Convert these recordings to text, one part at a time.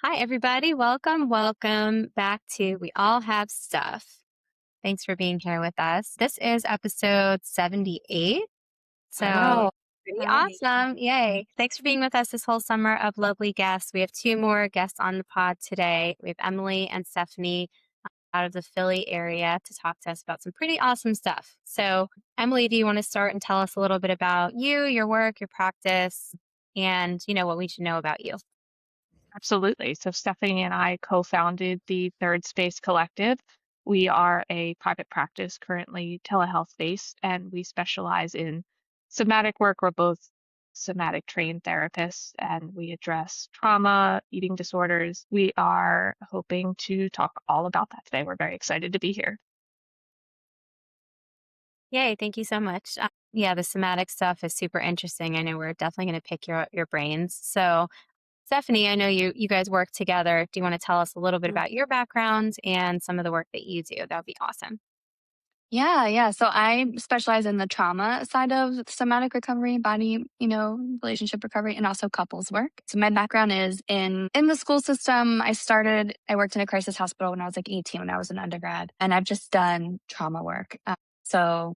Hi, everybody. Welcome back to We All Have Stuff. Thanks for being here with us. This is episode 78. So Wow. pretty Hi. awesome. Yay. Thanks for being with us this whole summer of lovely guests. We have two more guests on the pod today. We have Emily and Stephanie out of the Philly area to talk to us about some pretty awesome stuff. So, Emily, do you want to start and tell us a little bit about you, your work, your practice, and what we should know about you? Absolutely. So Stephanie and I co-founded the Third Space Collective. We are a private practice currently telehealth based, and we specialize in somatic work. We're both somatic trained therapists, and we address trauma, eating disorders. We are hoping to talk all about that today. We're very excited to be here. Yay, thank you so much. Yeah, the somatic stuff is super interesting. I know we're definitely going to pick your brains. So, Stephanie, I know you guys work together. Do you want to tell us a little bit Mm. about your background and some of the work that you do? That would be awesome. Yeah. So I specialize in the trauma side of somatic recovery, body, relationship recovery, and also couples work. So my background is in the school system. I worked in a crisis hospital when I was like 18 when I was an undergrad, and I've just done trauma work. So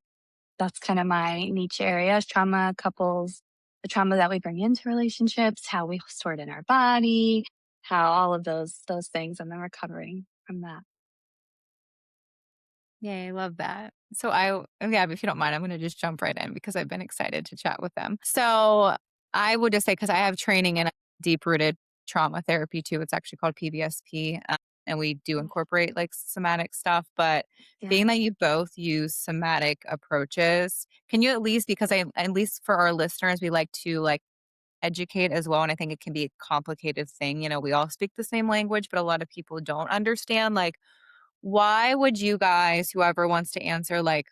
that's kind of my niche area is trauma, couples, the trauma that we bring into relationships, how we store it in our body, how all of those things, and then recovering from that. Yeah, I love that. Yeah, if you don't mind, I'm going to just jump right in because I've been excited to chat with them. So I would just say, because I have training in deep rooted trauma therapy too. It's actually called PBSP. And we do incorporate like somatic stuff. But Yeah. being that you both use somatic approaches, can you at least, because at least for our listeners, we like to like educate as well. And I think it can be a complicated thing. We all speak the same language, but a lot of people don't understand like, why would you guys, whoever wants to answer, like,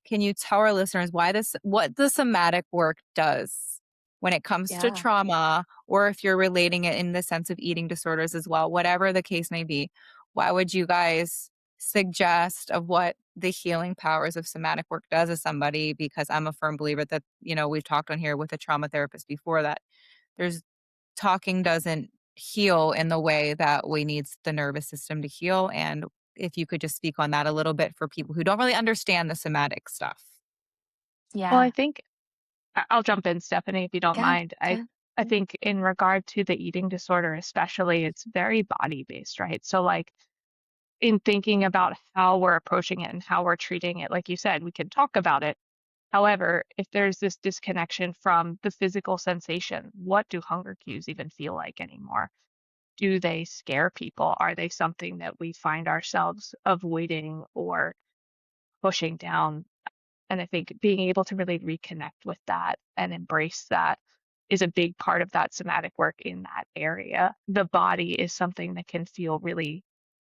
can you tell our listeners what the somatic work does when it comes to Yeah. trauma, or if you're relating it in the sense of eating disorders as well, whatever the case may be? Why would you guys suggest of what the healing powers of somatic work does as somebody? Because I'm a firm believer that, we've talked on here with a trauma therapist before that there's talking doesn't heal in the way that we need the nervous system to heal. And if you could just speak on that a little bit for people who don't really understand the somatic stuff. Well, I Yeah. think I'll jump in, Stephanie, if you don't Yeah. mind. I Yeah. I think in regard to the eating disorder, especially, it's very body based, right? So like in thinking about how we're approaching it and how we're treating it, like you said, we can talk about it. However, if there's this disconnection from the physical sensation, what do hunger cues even feel like anymore? Do they scare people? Are they something that we find ourselves avoiding or pushing down? And I think being able to really reconnect with that and embrace that is a big part of that somatic work in that area. The body is something that can feel really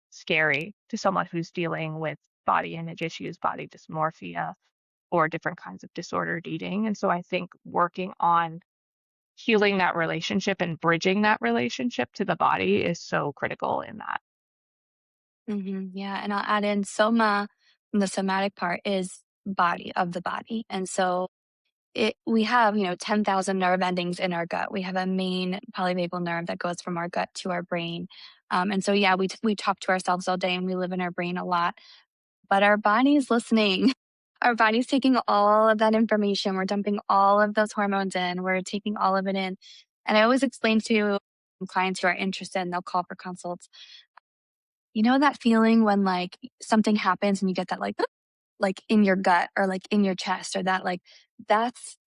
scary to someone who's dealing with body image issues, body dysmorphia, or different kinds of disordered eating. And so I think working on healing that relationship and bridging that relationship to the body is so critical in that. Yeah, and I'll add in the somatic part is body of the body. And so we have, 10,000 nerve endings in our gut. We have a main polyvagal nerve that goes from our gut to our brain. And so, yeah, we talk to ourselves all day and we live in our brain a lot, but our body's listening. Our body's taking all of that information. We're dumping all of those hormones in. We're taking all of it in. And I always explain to clients who are interested and they'll call for consults. You know that feeling when like something happens and you get that like in your gut or like in your chest or that like that's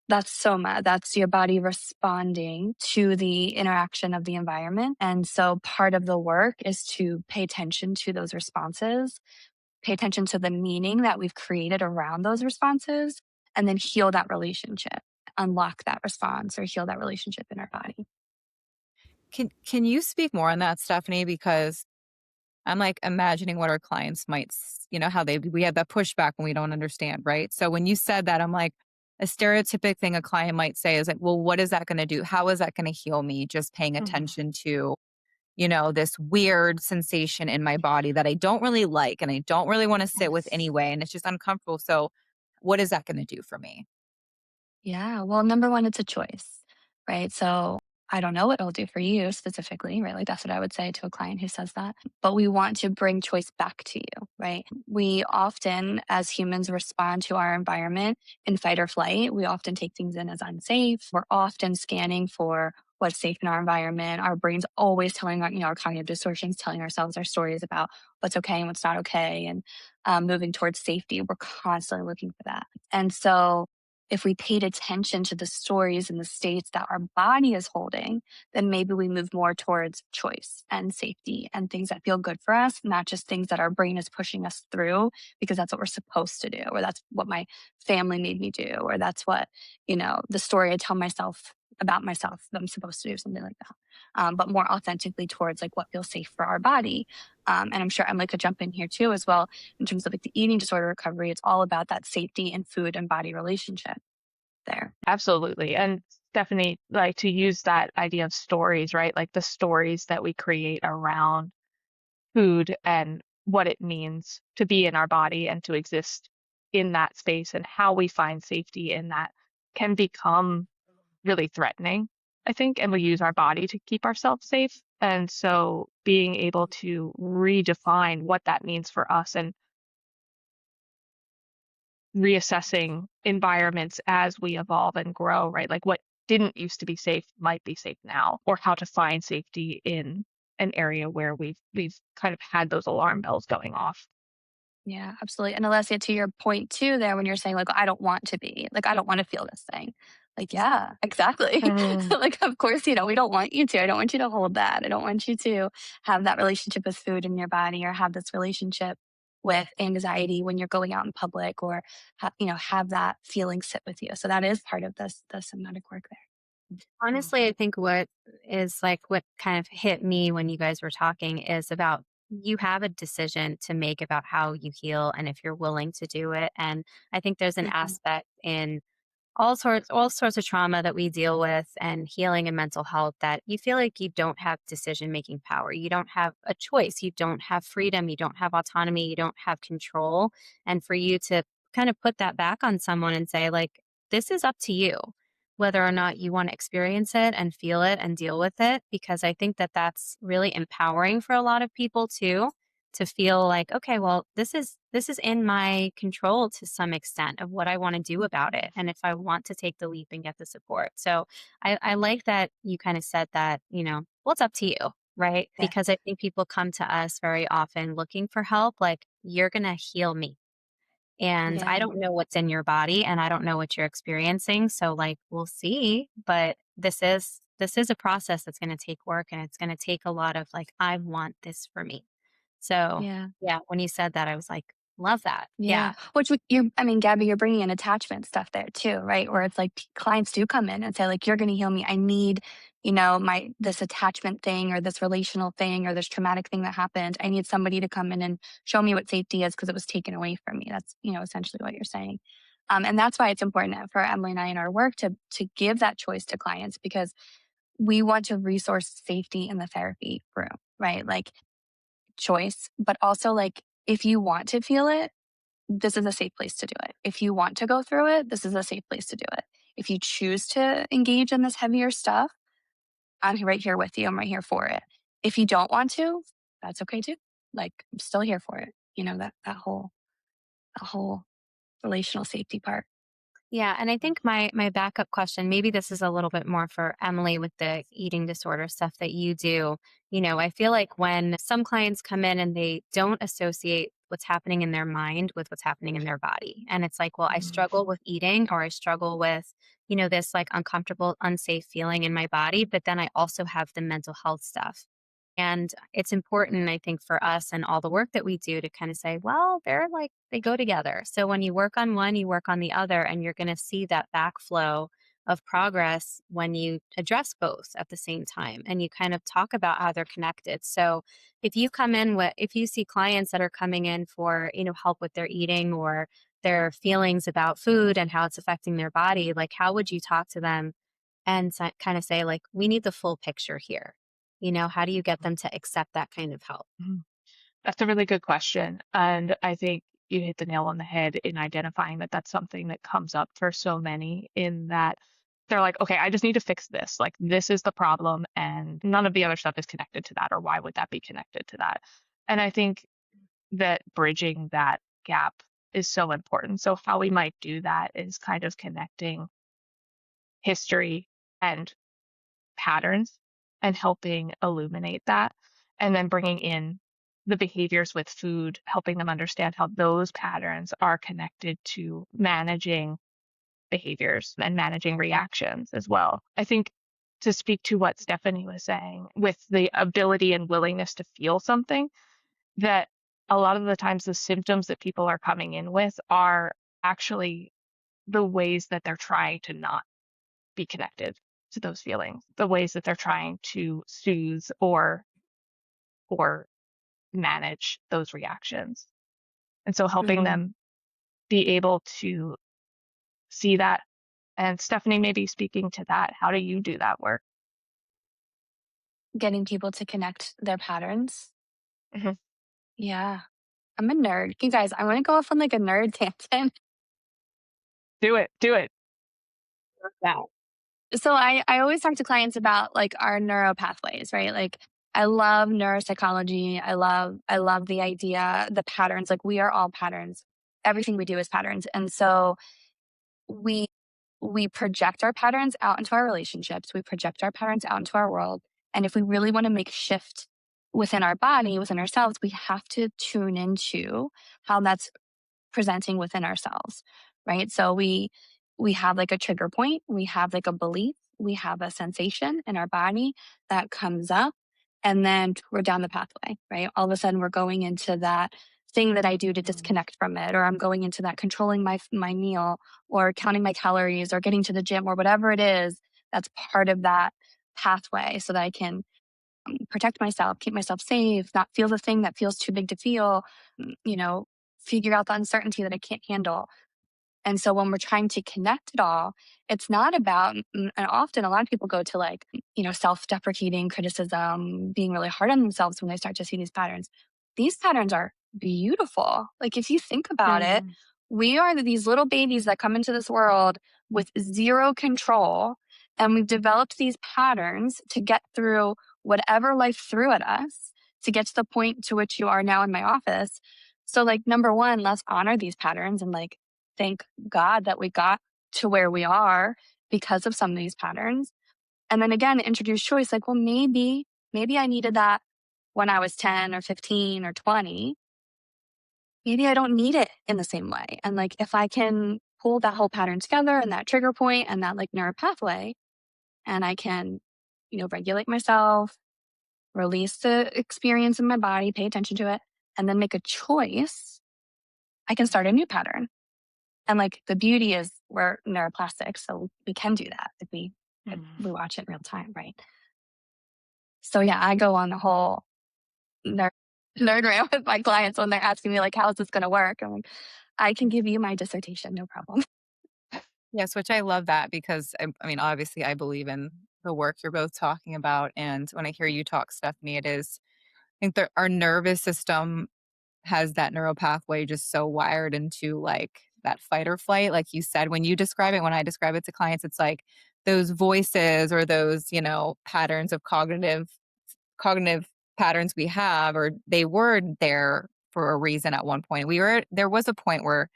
that's soma. That's your body responding to the interaction of the environment. And so part of the work is to pay attention to those responses, pay attention to the meaning that we've created around those responses, and then heal that relationship, unlock that response or heal that relationship in our body. Can you speak more on that, Stephanie? Because I'm like imagining what our clients might, how we have that pushback when we don't understand, right? So when you said that, I'm like, a stereotypic thing a client might say is like, well, what is that going to do? How is that going to heal me? Just paying Mhm. attention to, this weird sensation in my body that I don't really like and I don't really want to sit with Yes. anyway. And it's just uncomfortable. So what is that going to do for me? Yeah. Well, number one, it's a choice, right? So I don't know what it'll do for you specifically, right? Like that's what I would say to a client who says that. But we want to bring choice back to you, right? We often, as humans, respond to our environment in fight or flight. We often take things in as unsafe. We're often scanning for what's safe in our environment. Our brain's always telling our cognitive distortions, telling ourselves our stories about what's okay and what's not okay, and moving towards safety. We're constantly looking for that. And so if we paid attention to the stories and the states that our body is holding, then maybe we move more towards choice and safety and things that feel good for us, not just things that our brain is pushing us through because that's what we're supposed to do, or that's what my family made me do, or that's what, the story I tell myself about myself that I'm supposed to do, something like that. But more authentically towards like what feels safe for our body. And I'm sure Emily could jump in here too as well in terms of like the eating disorder recovery. It's all about that safety and food and body relationship there. Absolutely. And Stephanie, like to use that idea of stories, right? Like the stories that we create around food and what it means to be in our body and to exist in that space and how we find safety in that can become really threatening, I think, and we use our body to keep ourselves safe. And so being able to redefine what that means for us and reassessing environments as we evolve and grow, right? Like what didn't used to be safe might be safe now, or how to find safety in an area where we've kind of had those alarm bells going off. Yeah, absolutely. And Alessia, to your point too, there, when you're saying like, I don't want to be, like, I don't want to feel this thing. Like, yeah, exactly. Mm, Like, of course, we don't want you to. I don't want you to hold that. I don't want you to have that relationship with food in your body or have this relationship with anxiety when you're going out in public or, have that feeling sit with you. So that is part of the somatic work there. Honestly, I think what kind of hit me when you guys were talking is about you have a decision to make about how you heal and if you're willing to do it. And I think there's an Mhm. aspect in all sorts of trauma that we deal with and healing and mental health that you feel like you don't have decision making power. You don't have a choice. You don't have freedom. You don't have autonomy. You don't have control. And for you to kind of put that back on someone and say, like, this is up to you, whether or not you want to experience it and feel it and deal with it, because I think that that's really empowering for a lot of people too, to feel like, okay, well, this is in my control to some extent of what I want to do about it, and if I want to take the leap and get the support. So I like that you kind of said that, well, it's up to you, right? Yeah. Because I think people come to us very often looking for help, like, you're gonna heal me, and I Yeah. don't know what's in your body and I don't know what you're experiencing. So, like, we'll see, but this is a process that's going to take work, and it's going to take a lot of, like, I want this for me. So, Yeah. yeah, when you said that, I was like, love that. Yeah, Yeah. which I mean, Gabby, you're bringing in attachment stuff there too, right? Where it's like clients do come in and say, like, you're going to heal me. I need, this attachment thing or this relational thing or this traumatic thing that happened. I need somebody to come in and show me what safety is because it was taken away from me. That's, essentially what you're saying. And that's why it's important for Emily and I in our work to give that choice to clients because we want to resource safety in the therapy room, right? Like choice, but also like if you want to feel it, this is a safe place to do it. If you want to go through it, this is a safe place to do it. If you choose to engage in this heavier stuff, I'm right here with you. I'm right here for it. If you don't want to, that's okay too. Like I'm still here for it. That whole relational safety part. Yeah, and I think my backup question, maybe this is a little bit more for Emily with the eating disorder stuff that you do. I feel like when some clients come in and they don't associate what's happening in their mind with what's happening in their body. And it's like, well, I Mhm. struggle with eating, or I struggle with, this like uncomfortable, unsafe feeling in my body, but then I also have the mental health stuff. And it's important, I think, for us and all the work that we do to kind of say, well, they go together. So when you work on one, you work on the other, and you're going to see that backflow of progress when you address both at the same time and you kind of talk about how they're connected. So if you see clients that are coming in for, help with their eating or their feelings about food and how it's affecting their body, like, how would you talk to them and kind of say, like, we need the full picture here? How do you get them to accept that kind of help? mhm. That's a really good question. And I think you hit the nail on the head in identifying that that's something that comes up for so many in that they're like, okay, I just need to fix this. Like, this is the problem, and none of the other stuff is connected to that, or why would that be connected to that? And I think that bridging that gap is so important. So how we might do that is kind of connecting history and patterns and helping illuminate that, and then bringing in the behaviors with food, helping them understand how those patterns are connected to managing behaviors and managing reactions as well. I think, to speak to what Stephanie was saying, with the ability and willingness to feel something, that a lot of the times the symptoms that people are coming in with are actually the ways that they're trying to not be connected to those feelings, the ways that they're trying to soothe or manage those reactions. And so helping Mhm. them be able to see that. And Stephanie, maybe speaking to that, how do you do that work? Getting people to connect their patterns. Mhm. Yeah. I'm a nerd. You guys, I want to go off on like a nerd tangent. Do it. Do it. Yeah. So I always talk to clients about like our neuro pathways, right? Like I love neuropsychology. I love the idea, the patterns. Like we are all patterns. Everything we do is patterns. And so we we project our patterns out into our relationships. We project our patterns out into our world. And if we really want to make a shift within our body, within ourselves, we have to tune into how that's presenting within ourselves, right? So we have like a trigger point, we have like a belief, we have a sensation in our body that comes up, and then we're down the pathway, right? All of a sudden we're going into that thing that I do to disconnect from it, or I'm going into that controlling my meal, or counting my calories, or getting to the gym, or whatever it is that's part of that pathway, so that I can protect myself, keep myself safe, not feel the thing that feels too big to feel, you know, figure out the uncertainty that I can't handle. And so when we're trying to connect it all, it's not about, and often a lot of people go to like, self deprecating criticism, being really hard on themselves when they start to see these patterns. These patterns are beautiful. Like, if you think about it, Mhm. we are these little babies that come into this world with zero control. And we've developed these patterns to get through whatever life threw at us to get to the point to which you are now in my office. So, like, number one, let's honor these patterns and like, thank God that we got to where we are because of some of these patterns. And then again, introduce choice. Like, well, maybe I needed that when I was 10 or 15 or 20. Maybe I don't need it in the same way. And like, if I can pull that whole pattern together and that trigger point and that like neural pathway, and I can, regulate myself, release the experience in my body, pay attention to it, and then make a choice, I can start a new pattern. And like the beauty is we're neuroplastic, so we can do that if we watch it in real time, right? So yeah, I go on the whole nerd, nerd rant with my clients when they're asking me like, how is this going to work? I'm like, I can give you my dissertation, no problem. Yes, which I love that because I mean, obviously, I believe in the work you're both talking about. And when I hear you talk, Stephanie, I think that our nervous system has that neural pathway just so wired into like that fight or flight. Like you said, when you describe it, when I describe it to clients, it's like those voices or those, patterns of cognitive patterns we have, or they were there for a reason at one point. There was a point where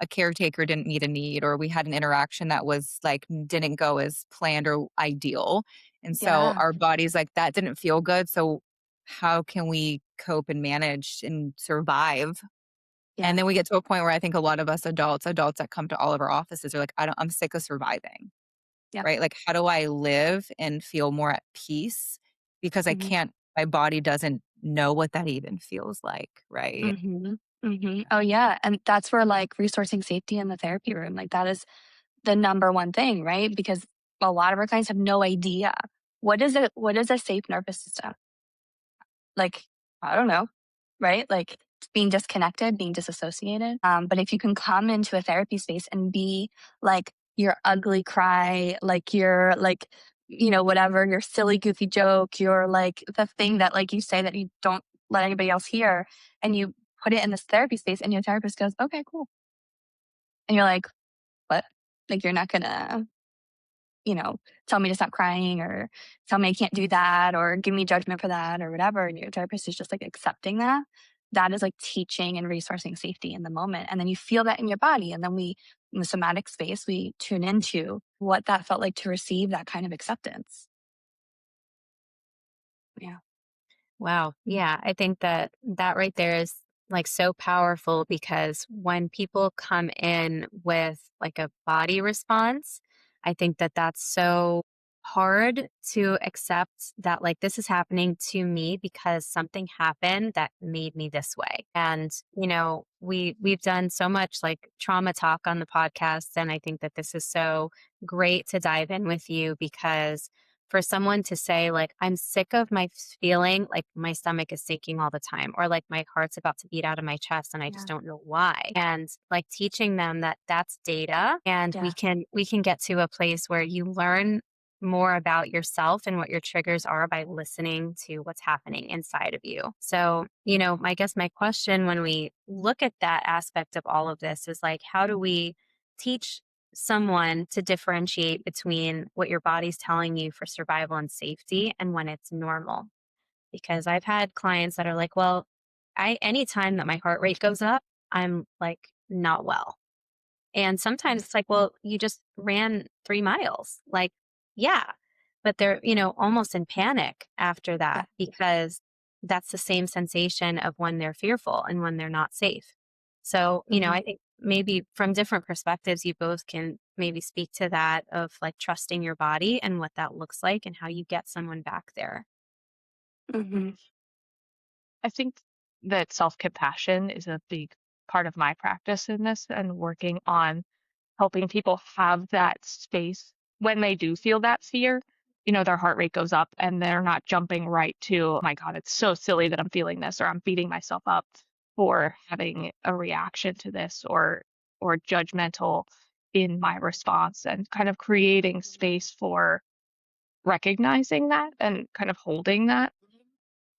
a caretaker didn't meet a need, or we had an interaction that was like didn't go as planned or ideal. And so Yeah, our body's like, that didn't feel good. So how can we cope and manage and survive? And yeah, then we get to a point where I think a lot of us adults that come to all of our offices are like, I'm sick of surviving, yeah. right? Like, how do I live and feel more at peace? Because Hmm. my body doesn't know what that even feels like, right? Hmm. Hmm. Oh yeah, and that's where like resourcing safety in the therapy room, like that is the number one thing, right? Because a lot of our clients have no idea what is a safe nervous system. Like, I don't know, right? Like being disconnected, being disassociated. But if you can come into a therapy space and be like your ugly cry, like your like, whatever, your silly, goofy joke, your like the thing that like you say that you don't let anybody else hear, and you put it in this therapy space, and your therapist goes, okay, cool. And you're like, what? Like you're not gonna, tell me to stop crying or tell me I can't do that or give me judgment for that or whatever. And your therapist is just like accepting that. That is like teaching and resourcing safety in the moment. And then you feel that in your body. And then in the somatic space, we tune into what that felt like to receive that kind of acceptance. Yeah. Wow. Yeah. I think that that right there is like so powerful because when people come in with like a body response, I think that that's so hard to accept that like this is happening to me because something happened that made me this way. And we've done so much like trauma talk on the podcast, and I think that this is so great to dive in with you because for someone to say like I'm sick of my feeling like my stomach is sinking all the time or like my heart's about to beat out of my chest and I just Yeah. don't know why, and like teaching them that that's data and Yeah. we can get to a place where you learn more about yourself and what your triggers are by listening to what's happening inside of you. So I guess my question when we look at that aspect of all of this is like how do we teach someone to differentiate between what your body's telling you for survival and safety and when it's normal. Because I've had clients that are like, well, anytime that my heart rate goes up, I'm like not well. And sometimes it's like, well, you just ran 3 miles. Like, yeah. But they're, almost in panic after Yeah. that because that's the same sensation of when they're fearful and when they're not safe. So, I think maybe from different perspectives, you both can maybe speak to that of like trusting your body and what that looks like and how you get someone back there. Mm-hmm. I think that self-compassion is a big part of my practice in this and working on helping people have that space when they do feel that fear. Their heart rate goes up and they're not jumping right to, oh my God, it's so silly that I'm feeling this, or I'm beating myself up for having a reaction to this or judgmental in my response, and kind of creating space for recognizing that and kind of holding that,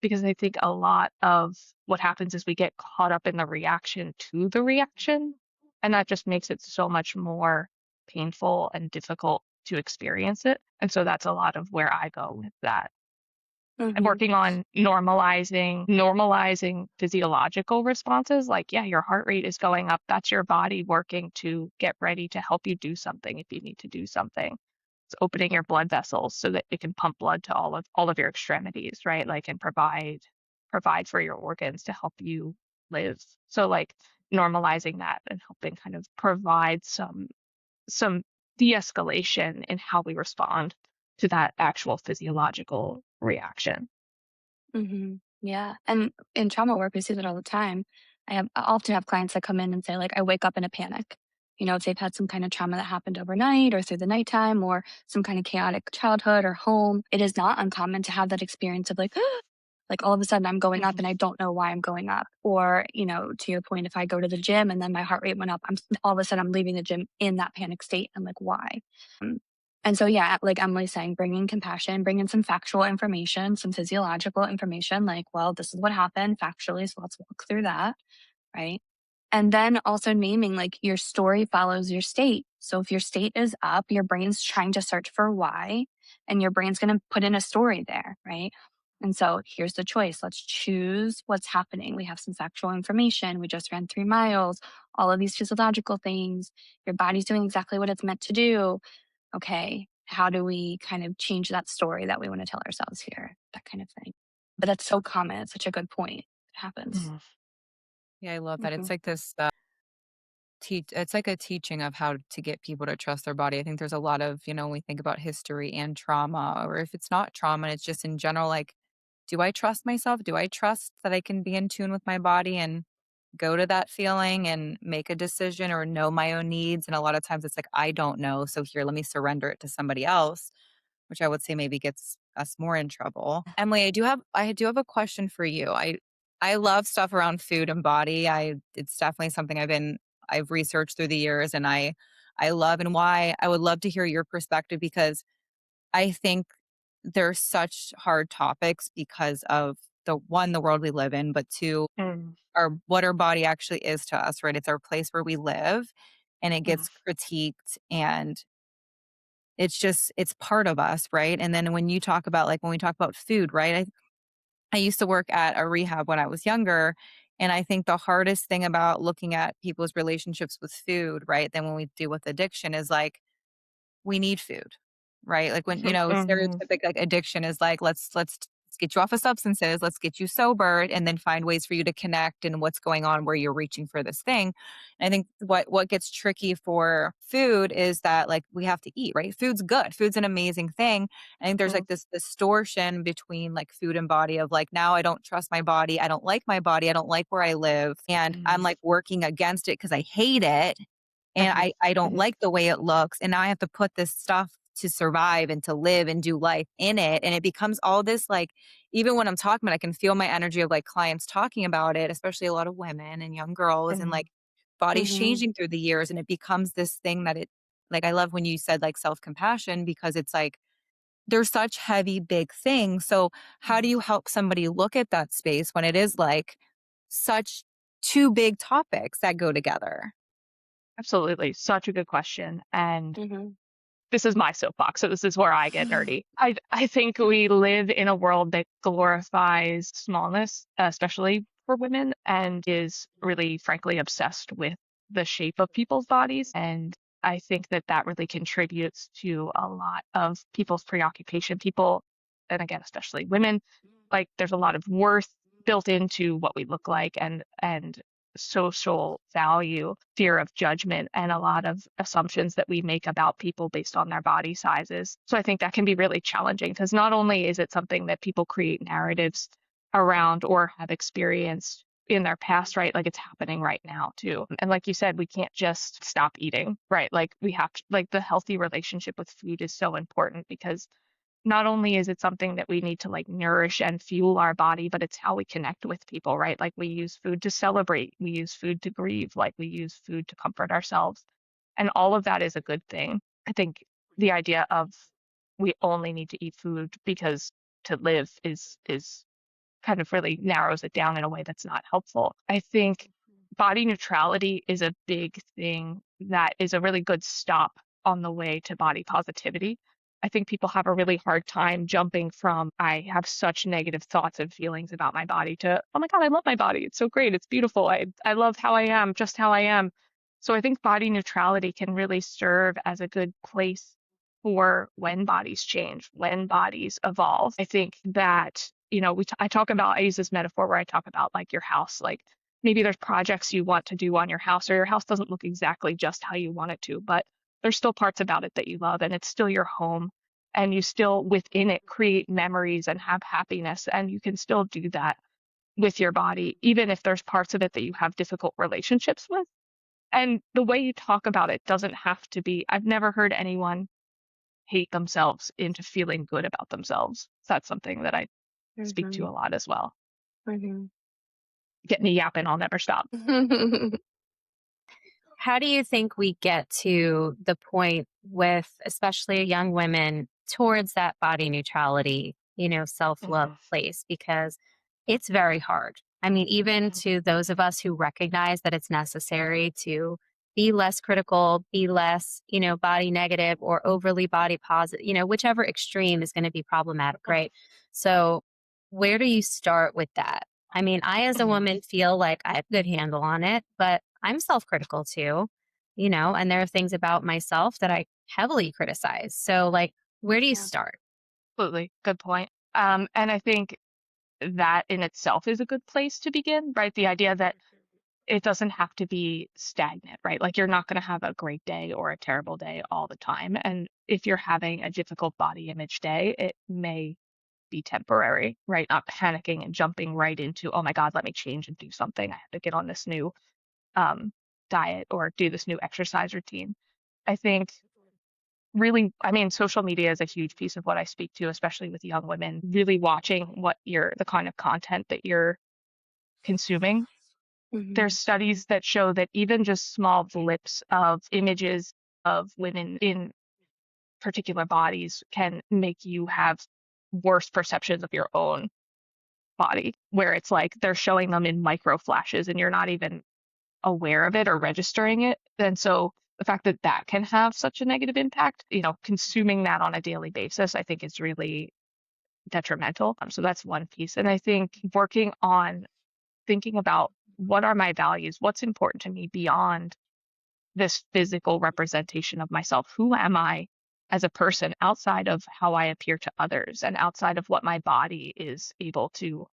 because I think a lot of what happens is we get caught up in the reaction to the reaction, and that just makes it so much more painful and difficult to experience it. And so that's a lot of where I go with that. I'm Mm-hmm. working on normalizing physiological responses. Like, yeah, your heart rate is going up. That's your body working to get ready to help you do something if you need to do something. It's opening your blood vessels so that it can pump blood to all of your extremities, right? Like, and provide for your organs to help you live. So like normalizing that and helping kind of provide some de-escalation in how we respond to that actual physiological reaction. Mm-hmm. Yeah. And in trauma work, we see that all the time. I often have clients that come in and say, like, I wake up in a panic. If they've had some kind of trauma that happened overnight or through the nighttime or some kind of chaotic childhood or home, it is not uncommon to have that experience of like all of a sudden I'm going up Mhm. and I don't know why I'm going up. Or, to your point, if I go to the gym and then my heart rate went up, all of a sudden I'm leaving the gym in that panic state. I'm like, why? Um, and so, yeah, like Emily's saying, bringing compassion, bringing some factual information, some physiological information, like, well, this is what happened factually. So let's walk through that. Right. And then also naming like your story follows your state. So if your state is up, your brain's trying to search for why, and your brain's going to put in a story there. Right. And so here's the choice. Let's choose what's happening. We have some factual information. We just ran 3 miles, all of these physiological things. Your body's doing exactly what it's meant to do. Okay. How do we kind of change that story that we want to tell ourselves here? That kind of thing. But that's so common. It's such a good point. It happens. Mhm. Yeah, I love that. Hmm. It's like this it's like a teaching of how to get people to trust their body. I think there's a lot of, when we think about history and trauma, or if it's not trauma, and it's just in general, like, do I trust myself? Do I trust that I can be in tune with my body and go to that feeling and make a decision or know my own needs? And a lot of times it's like, I don't know. So here, let me surrender it to somebody else, which I would say maybe gets us more in trouble. Emily, I do have a question for you. I love stuff around food and body. It's definitely something I've researched through the years, and I love, and why I would love to hear your perspective, because I think they're such hard topics because of the world we live in, but two, Mm. what our body actually is to us, right? It's our place where we live, and it Mm. gets critiqued, and it's part of us, right? And then when you talk about like when we talk about food, right? I used to work at a rehab when I was younger. And I think the hardest thing about looking at people's relationships with food, right, than when we deal with addiction is like we need food, right? Like when, Mhm. stereotypic like addiction is like, let's get you off of substances, let's get you sober, and then find ways for you to connect and what's going on where you're reaching for this thing. And I think what gets tricky for food is that like we have to eat, right? Food's good. Food's an amazing thing. I think there's Mhm. like this distortion between like food and body of like now I don't trust my body, I don't like my body, I don't like where I live, and I'm Mhm. like working against it because I hate it and Mhm. I don't Mhm. like the way it looks, and now I have to put this stuff to survive and to live and do life in it, and it becomes all this, like even when I'm talking about it, I can feel my energy of, like, clients talking about it, especially a lot of women and young girls, and, like, Mhm. bodies Mhm. changing through the years, and it becomes this thing that it like, I love when you said, like, self-compassion because it's, like, they're such heavy, big things, so how do Mhm. you help somebody look at that space when it is, like, such 2 big topics that go together? Absolutely. Such a good question. And Mhm. this is my soapbox, so this is where I get nerdy. I think we live in a world that glorifies smallness, especially for women, and is really, frankly, obsessed with the shape of people's bodies. And I think that that really contributes to a lot of people's preoccupation. People, and again, especially women, like there's a lot of worth built into what we look like, and social value, fear of judgment, and a lot of assumptions that we make about people based on their body sizes. So I think that can be really challenging because not only is it something that people create narratives around or have experienced in their past, right? Like it's happening right now too. And like you said, we can't just stop eating, right? Like we have to, like the healthy relationship with food is so important because not only is it something that we need to like nourish and fuel our body, but it's how we connect with people, right? Like we use food to celebrate, we use food to grieve, like we use food to comfort ourselves. And all of that is a good thing. I think the idea of we only need to eat food because to live is kind of really narrows it down in a way that's not helpful. I think body neutrality is a big thing that is a really good stop on the way to body positivity. I think people have a really hard time jumping from I have such negative thoughts and feelings about my body to oh my god, I love my body. It's so great. It's beautiful. I love how I am, just how I am. So I think body neutrality can really serve as a good place for when bodies change, when bodies evolve. I think that, I talk about, I use this metaphor where I talk about like your house, like maybe there's projects you want to do on your house, or your house doesn't look exactly just how you want it to, but there's still parts about it that you love, and it's still your home. And you still within it create memories and have happiness. And you can still do that with your body, even if there's parts of it that you have difficult relationships with. And the way you talk about it doesn't have to be, I've never heard anyone hate themselves into feeling good about themselves. So that's something that I speak to Mhm. a lot as well. Mhm. Get me yapping, I'll never stop. How do you think we get to the point with especially young women towards that body neutrality, self-love Mhm. place? Because it's very hard. I mean, even Mhm. to those of us who recognize that it's necessary to be less critical, be less, body negative or overly body positive, whichever extreme is going to be problematic, right? So, where do you start with that? I mean, I, as a Mhm. woman, feel like I have a good handle on it, but I'm self critical too, and there are things about myself that I heavily criticize. So, like, where do you Yeah. start? Absolutely. Good point. And I think that in itself is a good place to begin, right? The idea that it doesn't have to be stagnant, right? Like you're not going to have a great day or a terrible day all the time. And if you're having a difficult body image day, it may be temporary, right? Not panicking and jumping right into, oh my God, let me change and do something. I have to get on this new um, diet or do this new exercise routine. I think really, I mean, social media is a huge piece of what I speak to, especially with young women, really watching the kind of content that you're consuming. There's Mhm. studies that show that even just small blips of images of women in particular bodies can make you have worse perceptions of your own body, where it's like they're showing them in micro flashes and you're not even aware of it or registering it. And so the fact that that can have such a negative impact, consuming that on a daily basis, I think is really detrimental. So that's one piece. And I think working on thinking about what are my values, what's important to me beyond this physical representation of myself. Who am I as a person outside of how I appear to others and outside of what my body is able to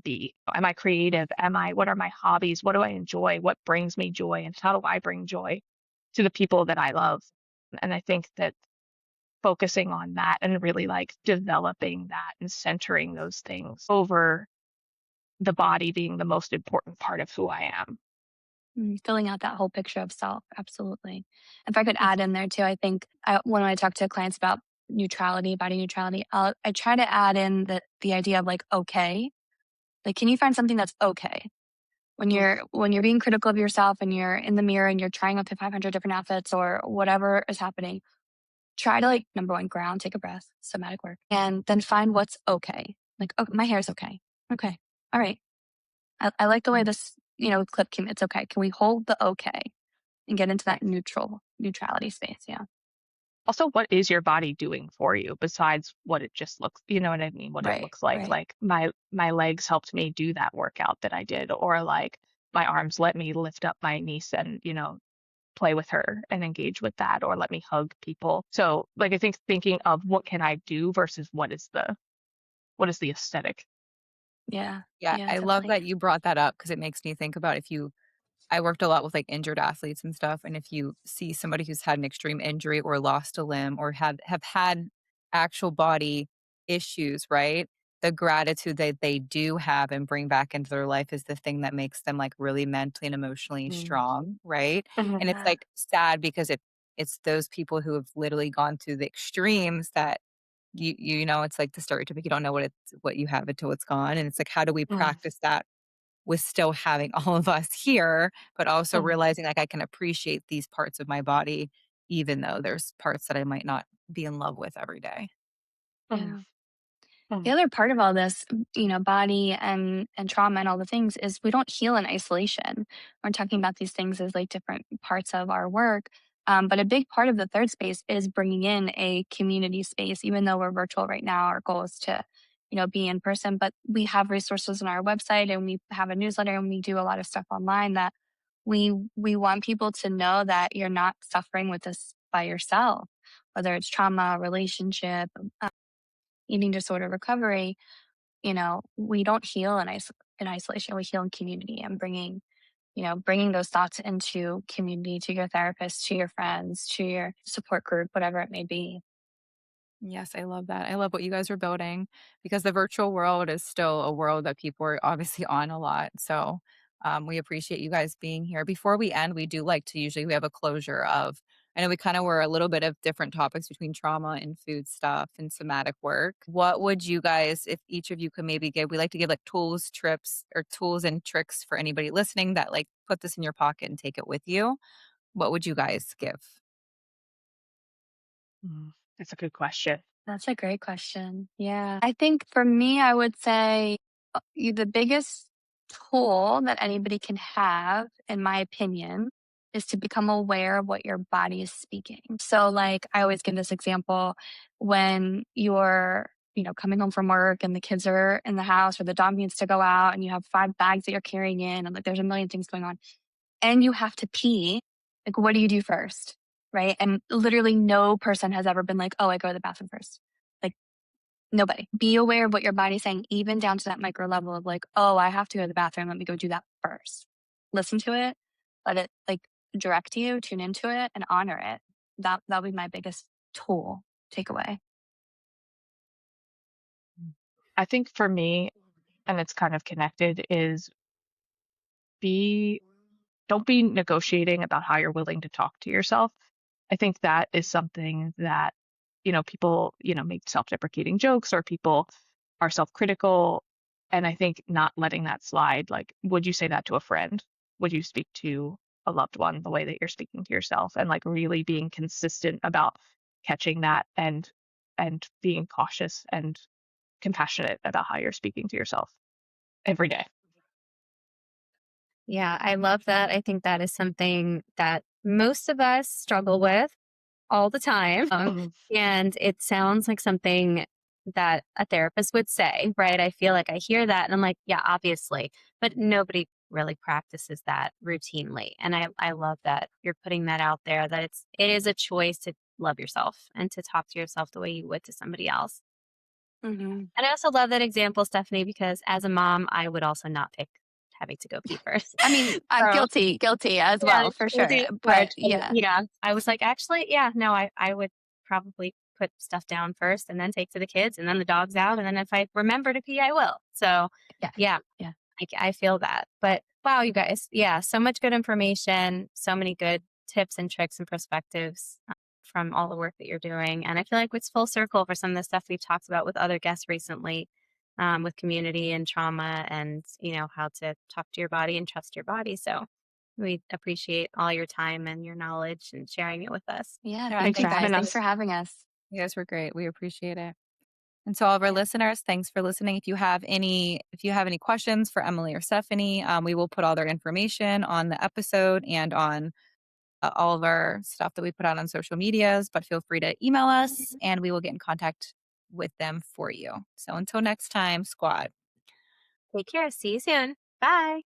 be? Am I creative? What are my hobbies? What do I enjoy? What brings me joy? And how do I bring joy to the people that I love? And I think that focusing on that and really like developing that and centering those things over the body being the most important part of who I am. Filling out that whole picture of self. Absolutely. If I could add in there too, I think when I talk to clients about neutrality, body neutrality, I try to add in the idea of like, okay, like, can you find something that's okay? When you're being critical of yourself and you're in the mirror and you're trying up to 500 different outfits or whatever is happening, try to like, number one, ground, take a breath, somatic work, and then find what's okay. Like, oh, my hair is okay. Okay. All right. I like the way this, clip came. It's okay. Can we hold the okay and get into that neutrality space? Yeah. Also, what is your body doing for you besides what it just looks, you know what I mean? What it Right. looks like. Right. Like my legs helped me do that workout that I did, or like my arms let me lift up my niece and, play with her and engage with that, or let me hug people. So like I think thinking of what can I do versus what is the aesthetic. Yeah. Yeah, Yeah, I love definitely. that you brought that up because it makes me think about if you I worked a lot with like injured athletes and stuff. And if you see somebody who's had an extreme injury or lost a limb or have had actual body issues, right? The gratitude that they do have and bring back into their life is the thing that makes them like really mentally and emotionally Mm. strong, right? And it's Yeah. like sad because it's those people who have literally gone through the extremes that it's like the stereotypic, you don't know what you have until it's gone. And it's like, how do we Mm. practice that with still having all of us here, but also Mm. realizing like I can appreciate these parts of my body, even though there's parts that I might not be in love with every day. Mm. Yeah. The Mm. other part of all this, body and trauma and all the things is we don't heal in isolation. We're talking about these things as like different parts of our work. But a big part of the third space is bringing in a community space, even though we're virtual right now, our goal is to, be in person, but we have resources on our website and we have a newsletter and we do a lot of stuff online that we want people to know that you're not suffering with this by yourself, whether it's trauma, relationship, eating disorder recovery. We don't heal in isolation. We heal in community and bringing those thoughts into community, to your therapist, to your friends, to your support group, whatever it may be. Yes, I love that. I love what you guys are building because the virtual world is still a world that people are obviously on a lot. So we appreciate you guys being here. Before we end, we do like to usually we have a closure of. I know we kind of were a little bit of different topics between trauma and food stuff and somatic work. What would you guys, if each of you could maybe give, we like to give like tools, trips, or tools and tricks for anybody listening that like put this in your pocket and take it with you. What would you guys give? That's a good question. That's a great question. Yeah. I think for me, I would say the biggest tool that anybody can have, in my opinion, is to become aware of what your body is speaking. So, like, I always give this example when you're, coming home from work and the kids are in the house or the dog needs to go out and you have 5 bags that you're carrying in and like there's a million things going on and you have to pee. Like, what do you do first? Right. And literally no person has ever been like, oh, I go to the bathroom first. Like, nobody. Be aware of what your body's saying, even down to that micro level of like, oh, I have to go to the bathroom. Let me go do that first. Listen to it, let it like direct you, tune into it, and honor it. That'll be my biggest tool takeaway. I think for me, and it's kind of connected, is be don't be negotiating about how you're willing to talk to yourself. I think that is something that, people, make self-deprecating jokes or people are self-critical. And I think not letting that slide, like, would you say that to a friend? Would you speak to a loved one the way that you're speaking to yourself? And like really being consistent about catching that and being cautious and compassionate about how you're speaking to yourself every day. Yeah, I love that. I think that is something that most of us struggle with all the time. Mhm. And it sounds like something that a therapist would say, right? I feel like I hear that and I'm like, yeah, obviously. But nobody really practices that routinely. And I love that you're putting that out there that it is a choice to love yourself and to talk to yourself the way you would to somebody else. Mhm. And I also love that example, Stephanie, because as a mom, I would also not pick having to go pee first. I mean, So guilty as yeah, well, for sure. guilty as But charged, and, yeah, yeah, I was like, "Actually, yeah, no, I would probably put stuff down first and then take to the kids, and then the dog's out, and then if I remember to pee, I will." So, yeah, yeah, yeah. I feel that. But wow, you guys, yeah, so much good information, so many good tips and tricks and perspectives from all the work that you're doing. And I feel like it's full circle for some of the stuff we've talked about with other guests recently, with community and trauma and, how to talk to your body and trust your body. So we appreciate all your time and your knowledge and sharing it with us. Yeah, Yeah, thank Thanks you for thanks. guys. having Thanks us. for having us. You guys were great. We appreciate it. And to all of our Yeah. listeners, thanks for listening. If you have any questions for Emily or Stephanie, we will put all their information on the episode and on all of our stuff that we put out on social medias. But feel free to email us, and we will get in contact with them for you. So until next time, squad. Take care. See you soon. Bye.